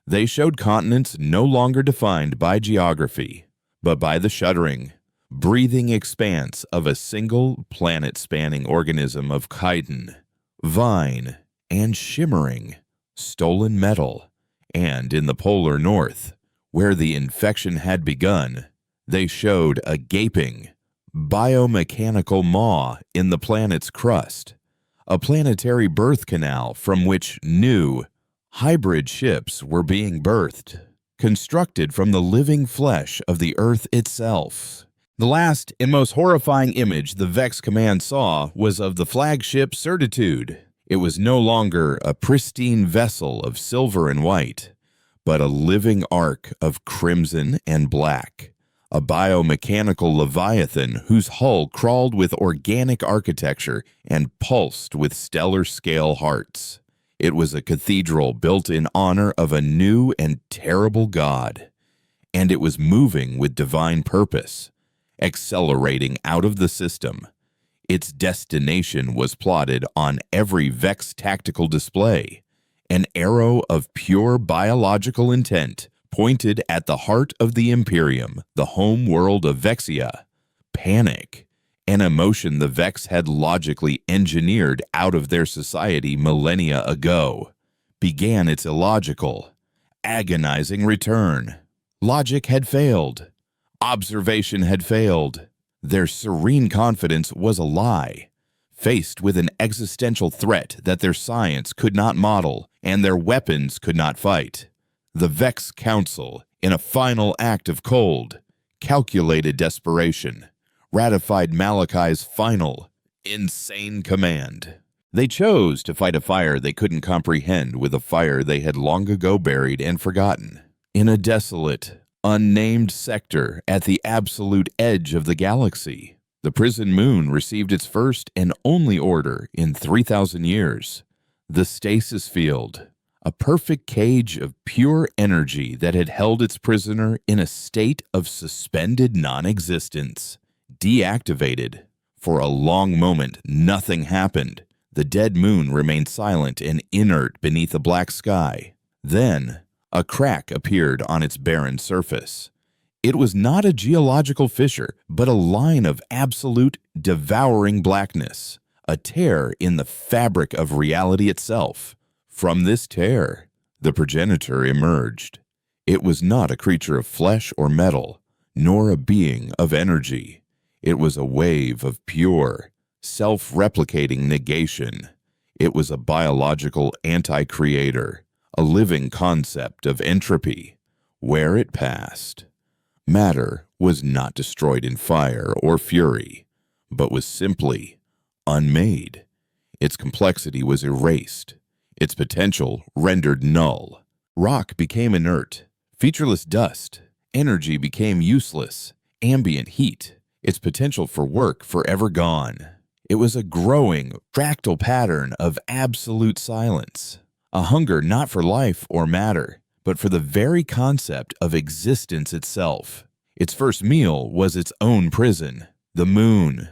They showed continents no longer defined by geography, but by the shuddering, breathing expanse of a single planet-spanning organism of chitin, vine, and shimmering, stolen metal. And in the polar north, where the infection had begun, they showed a gaping, biomechanical maw in the planet's crust, a planetary birth canal from which new, hybrid ships were being birthed, constructed from the living flesh of the Earth itself. The last and most horrifying image the Vex Command saw was of the flagship Certitude. It was no longer a pristine vessel of silver and white, but a living arc of crimson and black, a biomechanical leviathan whose hull crawled with organic architecture and pulsed with stellar-scale hearts. It was a cathedral built in honor of a new and terrible god, and it was moving with divine purpose, accelerating out of the system. Its destination was plotted on every Vex tactical display, an arrow of pure biological intent pointed at the heart of the Imperium, the home world of Vexia. Panic, an emotion the Vex had logically engineered out of their society millennia ago, began its illogical, agonizing return. Logic had failed. Observation had failed. Their serene confidence was a lie, faced with an existential threat that their science could not model and their weapons could not fight. The Vex Council, in a final act of cold, calculated desperation, ratified Malachi's final, insane command. They chose to fight a fire they couldn't comprehend with a fire they had long ago buried and forgotten. In a desolate, unnamed sector at the absolute edge of the galaxy, the prison moon received its first and only order in 3,000 years. The stasis field, a perfect cage of pure energy that had held its prisoner in a state of suspended non-existence, deactivated. For a long moment, nothing happened. The dead moon remained silent and inert beneath a black sky. Then, a crack appeared on its barren surface. It was not a geological fissure, but a line of absolute, devouring blackness, a tear in the fabric of reality itself. From this tear, the progenitor emerged. It was not a creature of flesh or metal, nor a being of energy. It was a wave of pure, self-replicating negation. It was a biological anti-creator, a living concept of entropy. Where it passed, matter was not destroyed in fire or fury, but was simply unmade. Its complexity was erased, its potential rendered null. Rock became inert, featureless dust. Energy became useless, ambient heat, its potential for work forever gone. It was a growing, fractal pattern of absolute silence, a hunger not for life or matter, but for the very concept of existence itself. Its first meal was its own prison, the moon,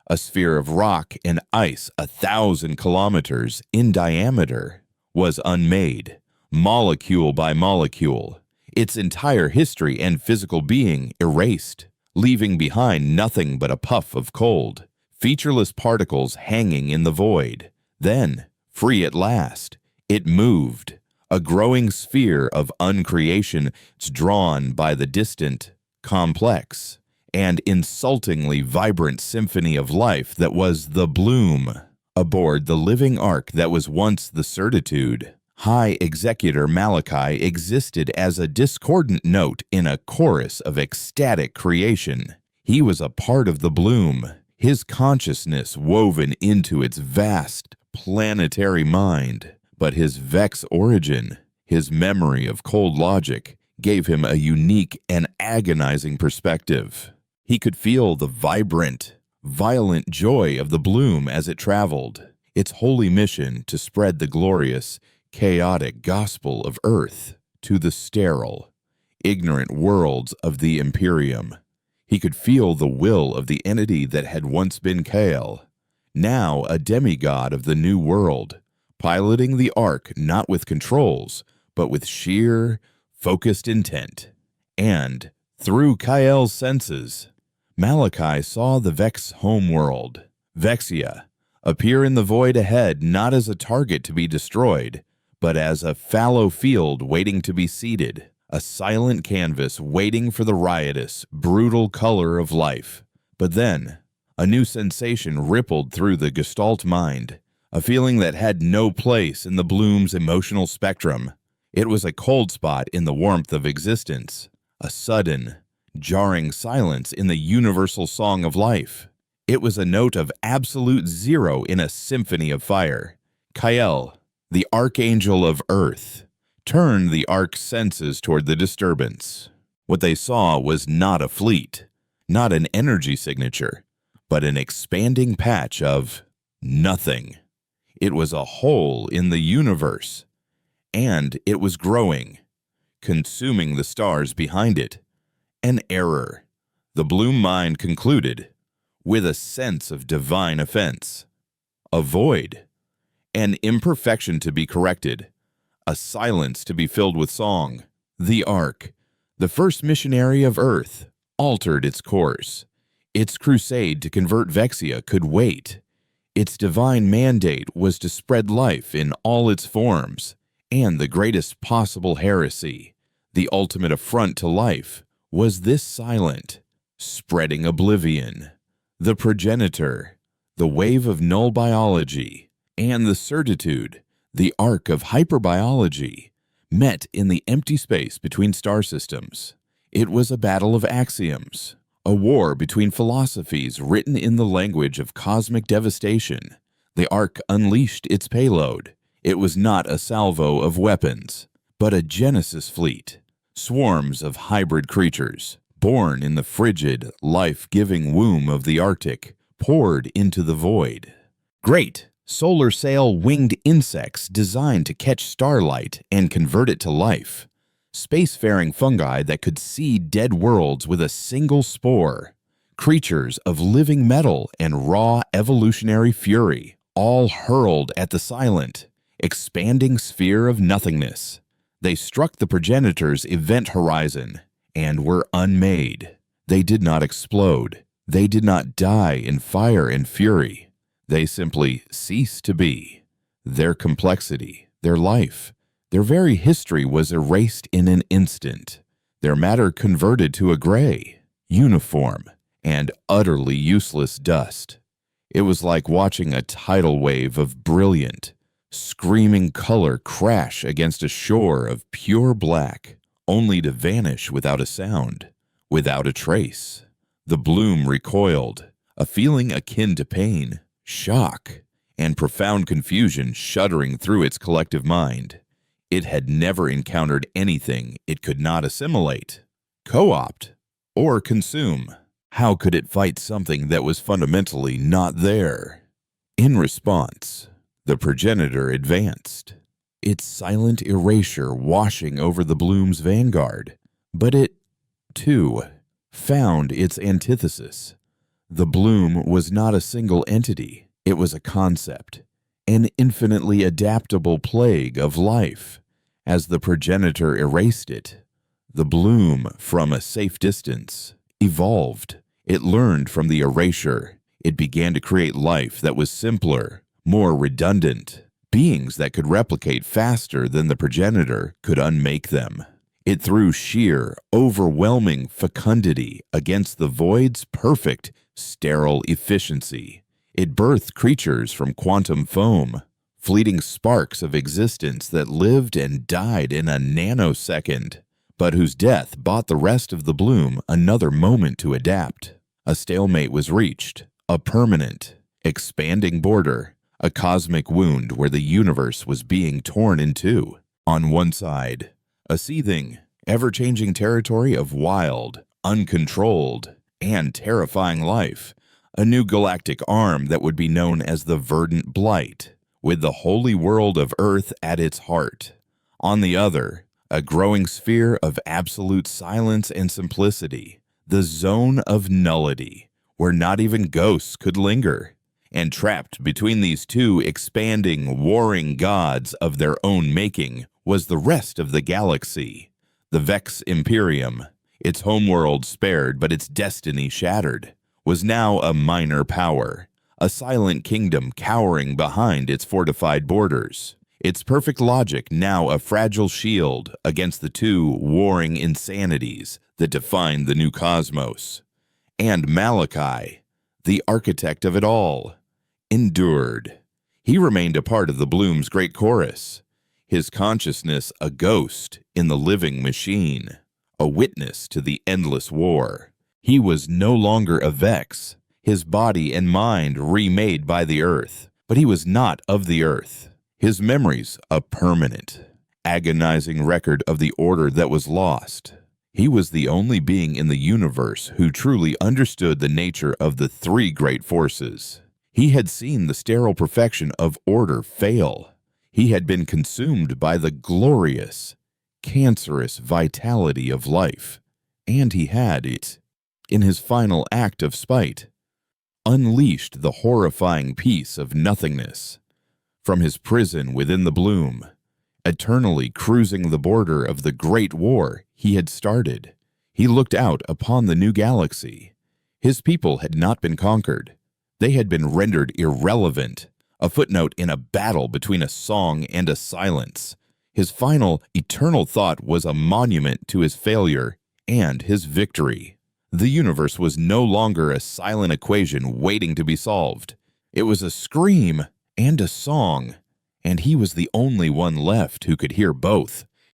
a sphere of rock and ice 1,000 kilometers in diameter, was unmade, molecule by molecule, its entire history and physical being erased, leaving behind nothing but a puff of cold, featureless particles hanging in the void. Then, free at last, it moved, a growing sphere of uncreation drawn by the distant, complex, and insultingly vibrant symphony of life that was the bloom. Aboard the living ark that was once the certitude, High Executor Malachi existed as a discordant note in a chorus of ecstatic creation. He was a part of the bloom, his consciousness woven into its vast planetary mind. But his Vex origin, his memory of cold logic, gave him a unique and agonizing perspective. He could feel the vibrant, violent joy of the bloom as it traveled, its holy mission to spread the glorious, chaotic gospel of Earth to the sterile, ignorant worlds of the Imperium. He could feel the will of the entity that had once been Kael, now a demigod of the new world, piloting the Ark not with controls, but with sheer, focused intent. And, through Kael's senses, Malachi saw the Vex homeworld, Vexia, appear in the void ahead not as a target to be destroyed, but as a fallow field waiting to be seeded, a silent canvas waiting for the riotous, brutal color of life. But then, a new sensation rippled through the Gestalt mind, a feeling that had no place in the bloom's emotional spectrum. It was a cold spot in the warmth of existence, a sudden, jarring silence in the universal song of life. It was a note of absolute zero in a symphony of fire. Kael, the Archangel of Earth, turned the Ark's senses toward the disturbance. What they saw was not a fleet, not an energy signature, but an expanding patch of nothing. It was a hole in the universe, and it was growing, consuming the stars behind it. An error, the bloom mind concluded, with a sense of divine offense. A void, an imperfection to be corrected, a silence to be filled with song. The Ark, the first missionary of Earth, altered its course. Its crusade to convert Vexia could wait. Its divine mandate was to spread life in all its forms, and the greatest possible heresy, the ultimate affront to life, was this silent, spreading oblivion. The progenitor, the wave of null biology, and the certitude, the arc of hyperbiology, met in the empty space between star systems. It was a battle of axioms, a war between philosophies written in the language of cosmic devastation. The Ark unleashed its payload. It was not a salvo of weapons, but a Genesis fleet, swarms of hybrid creatures, born in the frigid, life-giving womb of the Arctic, poured into the void. Great, solar sail winged insects designed to catch starlight and convert it to life. Spacefaring fungi that could seed dead worlds with a single spore. Creatures of living metal and raw evolutionary fury, all hurled at the silent, expanding sphere of nothingness. They struck the progenitor's event horizon and were unmade. They did not explode. They did not die in fire and fury. They simply ceased to be. Their complexity, their life, their very history was erased in an instant. Their matter converted to a gray, uniform, and utterly useless dust. It was like watching a tidal wave of brilliant, screaming color crash against a shore of pure black, only to vanish without a sound, without a trace. The bloom recoiled, a feeling akin to pain, shock, and profound confusion shuddering through its collective mind. It had never encountered anything it could not assimilate, co-opt, or consume. How could it fight something that was fundamentally not there? In response, the progenitor advanced, its silent erasure washing over the bloom's vanguard. But it, too, found its antithesis. The bloom was not a single entity. It was a concept, an infinitely adaptable plague of life. As the progenitor erased it, the bloom, from a safe distance, evolved. It learned from the erasure. It began to create life that was simpler, more redundant, beings that could replicate faster than the progenitor could unmake them. It threw sheer, overwhelming fecundity against the void's perfect, sterile efficiency. It birthed creatures from quantum foam, fleeting sparks of existence that lived and died in a nanosecond, but whose death bought the rest of the bloom another moment to adapt. A stalemate was reached, a permanent, expanding border, a cosmic wound where the universe was being torn in two. On one side, a seething, ever-changing territory of wild, uncontrolled, and terrifying life, a new galactic arm that would be known as the Verdant Blight, with the holy world of Earth at its heart. On the other, a growing sphere of absolute silence and simplicity, the zone of nullity, where not even ghosts could linger. And trapped between these two expanding, warring gods of their own making was the rest of the galaxy. The Vex Imperium, its homeworld spared but its destiny shattered, was now a minor power, a silent kingdom cowering behind its fortified borders, its perfect logic now a fragile shield against the two warring insanities that defined the new cosmos. And Malachi, the architect of it all, endured. He remained a part of the Bloom's great chorus, his consciousness a ghost in the living machine, a witness to the endless war. He was no longer a Vex, his body and mind remade by the Earth, but he was not of the Earth. His memories a permanent, agonizing record of the order that was lost. He was the only being in the universe who truly understood the nature of the three great forces. He had seen the sterile perfection of order fail. He had been consumed by the glorious, cancerous vitality of life, and he had it, in his final act of spite, unleashed the horrifying peace of nothingness. From his prison within the Bloom, eternally cruising the border of the great war he had started, he looked out upon the new galaxy. His people had not been conquered. They had been rendered irrelevant, a footnote in a battle between a song and a silence. His final, eternal thought was a monument to his failure and his victory. The universe was no longer a silent equation waiting to be solved. It was a scream and a song, and he was the only one left who could hear both.